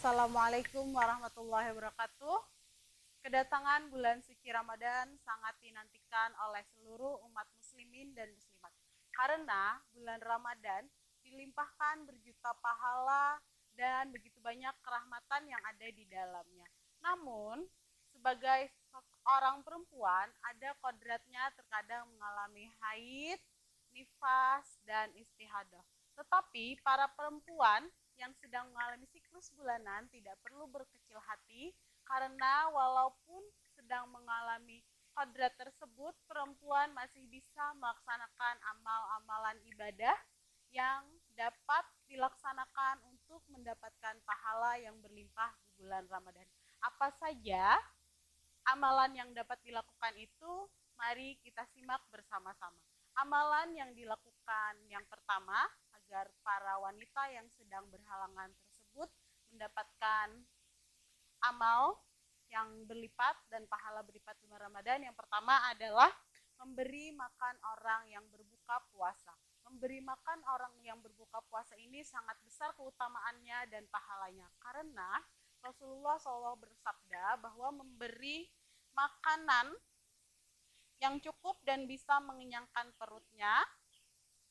Assalamualaikum warahmatullahi wabarakatuh. Kedatangan bulan suci Ramadan sangat dinantikan oleh seluruh umat muslimin dan muslimat. Karena bulan Ramadan dilimpahkan berjuta pahala dan begitu banyak kerahmatan yang ada di dalamnya. Namun, sebagai seorang perempuan, ada kodratnya terkadang mengalami haid, nifas, dan istihadah. Tetapi para perempuan yang sedang mengalami siklus bulanan tidak perlu berkecil hati karena walaupun sedang mengalami kodrat tersebut, perempuan masih bisa melaksanakan amal-amalan ibadah yang dapat dilaksanakan untuk mendapatkan pahala yang berlimpah di bulan Ramadan. Apa saja amalan yang dapat dilakukan itu? Mari kita simak bersama-sama. Amalan yang dilakukan yang pertama, agar para wanita yang sedang berhalangan tersebut mendapatkan amal yang berlipat dan pahala berlipat di bulan Ramadan. Yang pertama adalah memberi makan orang yang berbuka puasa. Memberi makan orang yang berbuka puasa ini sangat besar keutamaannya dan pahalanya. Karena Rasulullah SAW bersabda bahwa memberi makanan yang cukup dan bisa mengenyangkan perutnya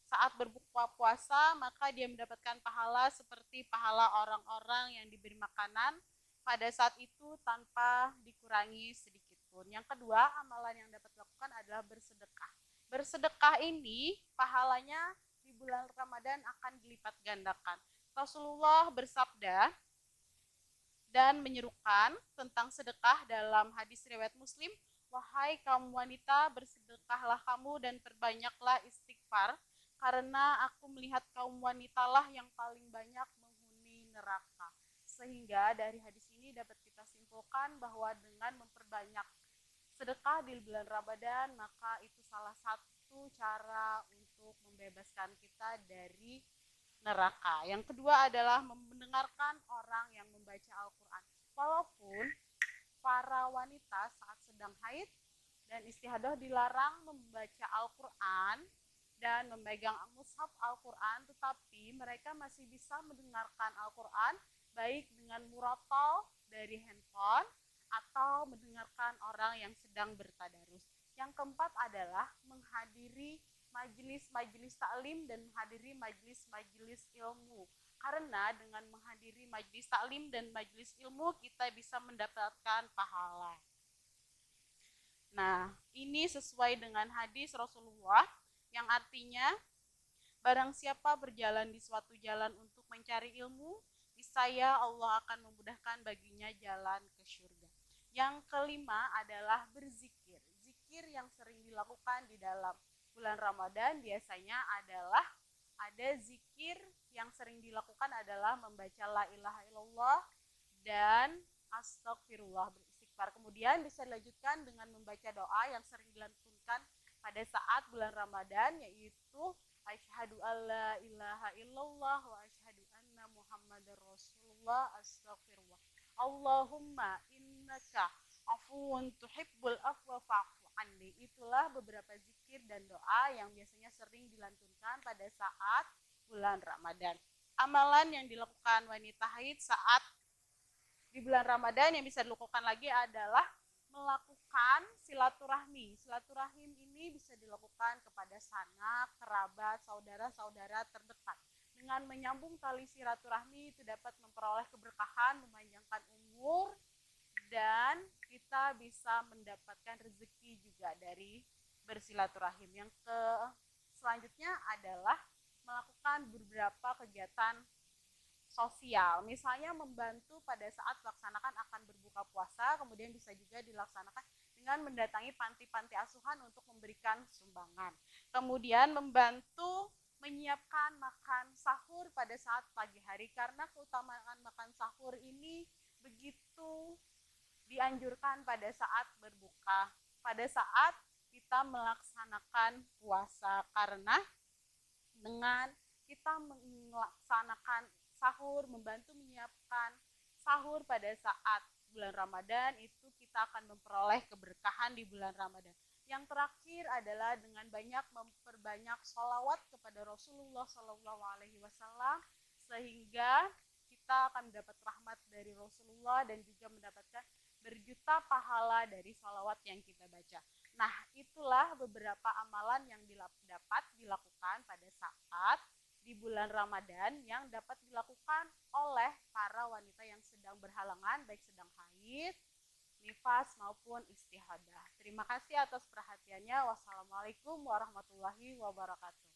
saat berbuka puasa, maka dia mendapatkan pahala seperti pahala orang-orang yang diberi makanan pada saat itu tanpa dikurangi sedikit pun. Yang kedua, amalan yang dapat dilakukan adalah bersedekah. Bersedekah ini pahalanya di bulan Ramadan akan dilipat gandakan. Rasulullah bersabda dan menyerukan tentang sedekah dalam hadis riwayat Muslim, wahai kaum wanita, bersedekahlah kamu dan perbanyaklah istighfar, karena aku melihat kaum wanitalah yang paling banyak menghuni neraka. Sehingga dari hadis ini dapat kita simpulkan bahwa dengan memperbanyak sedekah di bulan Ramadan, maka itu salah satu cara untuk membebaskan kita dari neraka. Yang kedua adalah mendengarkan orang yang membaca Al-Quran. Walaupun para wanita saat sedang haid dan istihadah dilarang membaca Al-Quran dan memegang mushaf Al-Quran, tetapi mereka masih bisa mendengarkan Al-Quran baik dengan murotal dari handphone atau mendengarkan orang yang sedang bertadarus. Yang keempat adalah menghadiri majelis-majelis taklim dan menghadiri majelis-majelis ilmu. Karena dengan menghadiri majelis taklim dan majelis ilmu kita bisa mendapatkan pahala. Nah, ini sesuai dengan hadis Rasulullah yang artinya barang siapa berjalan di suatu jalan untuk mencari ilmu, niscaya Allah akan memudahkan baginya jalan ke surga. Yang kelima adalah berzikir. Zikir yang sering dilakukan di dalam bulan Ramadan biasanya adalah ada zikir yang sering dilakukan adalah membaca la ilaha illallah dan astagfirullah, beristighfar. Kemudian bisa dilanjutkan dengan membaca doa yang sering dilantunkan pada saat bulan Ramadan, yaitu asyhadu alla ilaha illallah wa asyhadu anna muhammadar rasulullah astagfirullah. Allahumma innaka afuwun tuhibbul afwa fa'fu anni. Itulah beberapa zikir dan doa yang biasanya sering dilantunkan pada saat bulan Ramadan. Amalan yang dilakukan wanita haid saat di bulan Ramadan yang bisa dilakukan lagi adalah melakukan silaturahmi. Silaturahim ini bisa dilakukan kepada sanak, kerabat, saudara-saudara terdekat. Dengan menyambung tali silaturahmi itu dapat memperoleh keberkahan, memanjangkan umur, dan kita bisa mendapatkan rezeki juga dari bersilaturahim. Yang selanjutnya adalah melakukan beberapa kegiatan sosial, misalnya membantu pada saat melaksanakan akan berbuka puasa, kemudian bisa juga dilaksanakan dengan mendatangi panti-panti asuhan untuk memberikan sumbangan. Kemudian membantu menyiapkan makan sahur pada saat pagi hari, karena keutamaan makan sahur ini begitu dianjurkan pada saat berbuka, pada saat kita melaksanakan puasa, karena dengan kita melaksanakan sahur, membantu menyiapkan sahur pada saat bulan Ramadan, itu kita akan memperoleh keberkahan di bulan Ramadan. Yang terakhir adalah dengan banyak memperbanyak sholawat kepada Rasulullah SAW, sehingga kita akan mendapat rahmat dari Rasulullah dan juga mendapatkan berjuta pahala dari sholawat yang kita baca. Nah, itulah beberapa amalan yang dapat dilakukan pada saat di bulan Ramadan yang dapat dilakukan oleh para wanita yang sedang berhalangan, baik sedang haid, nifas maupun istihadah. Terima kasih atas perhatiannya. Wassalamualaikum warahmatullahi wabarakatuh.